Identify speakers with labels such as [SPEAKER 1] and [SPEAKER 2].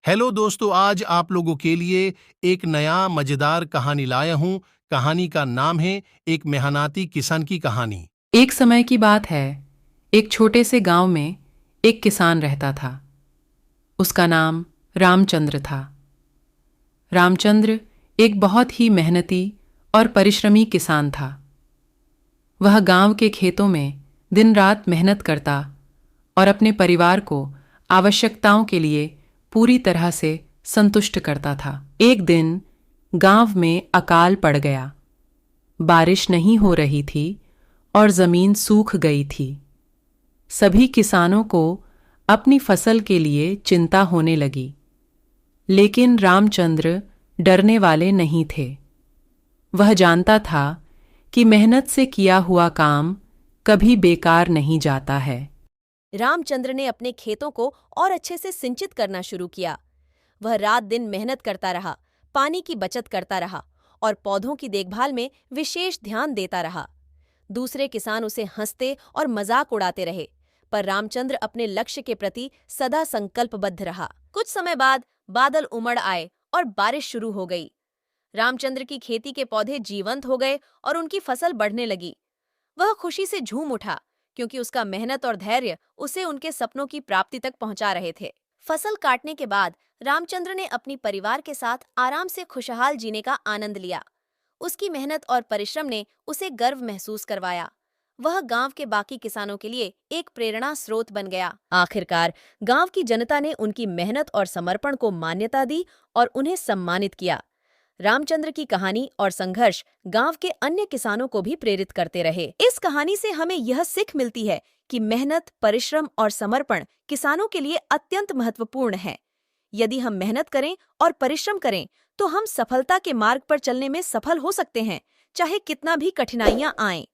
[SPEAKER 1] Hello दोस्तों, आज आप लोगों के लिए एक नया मजेदार कहानी लाया हूँ। कहानी का नाम है एक मेहनती किसान की कहानी।
[SPEAKER 2] एक समय की बात है। एक छोटे से गांव में एक किसान रहता था। उसका नाम रामचंद्र था। रामचंद्र एक बहुत ही मेहनती और परिश्रमी किसान था। वह गांव के खेतों में दिन रात मेहनत करता और अपने परिवार को आवश्यकताओं के लिए पूरी तरह से संतुष्ट करता था। एक दिन गांव में अकाल पड़ गया। बारिश नहीं हो रही थी और जमीन सूख गई थी। सभी किसानों को अपनी फसल के लिए चिंता होने लगी, लेकिन रामचंद्र डरने वाले नहीं थे। वह जानता था कि मेहनत से किया हुआ काम कभी बेकार नहीं जाता है।
[SPEAKER 3] रामचंद्र ने अपने खेतों को और अच्छे से सिंचित करना शुरू किया। वह रात दिन मेहनत करता रहा, पानी की बचत करता रहा और पौधों की देखभाल में विशेष ध्यान देता रहा। दूसरे किसान उसे हंसते और मजाक उड़ाते रहे, पर रामचंद्र अपने लक्ष्य के प्रति सदा संकल्पबद्ध रहा। कुछ समय बाद बादल उमड़ आए और बारिश शुरू हो गई। रामचंद्र की खेती के पौधे जीवंत हो गए और उनकी फसल बढ़ने लगी। वह खुशी से झूम उठा, क्योंकि उसका मेहनत और धैर्य उसे उनके सपनों की प्राप्ति तक पहुंचा रहे थे। फसल काटने के बाद रामचंद्र ने अपनी परिवार के साथ आराम से खुशहाल जीने का आनंद लिया। उसकी मेहनत और परिश्रम ने उसे गर्व महसूस करवाया। वह गांव के बाकी किसानों के लिए एक प्रेरणा स्रोत बन गया। आखिरकार गांव की जनता ने उनकी मेहनत और समर्पण को मान्यता दी और उन्हें सम्मानित किया। रामचंद्र की कहानी और संघर्ष गांव के अन्य किसानों को भी प्रेरित करते रहे। इस कहानी से हमें यह सीख मिलती है कि मेहनत, परिश्रम और समर्पण किसानों के लिए अत्यंत महत्वपूर्ण है। यदि हम मेहनत करें और परिश्रम करें, तो हम सफलता के मार्ग पर चलने में सफल हो सकते हैं, चाहे कितना भी कठिनाइयां आएं।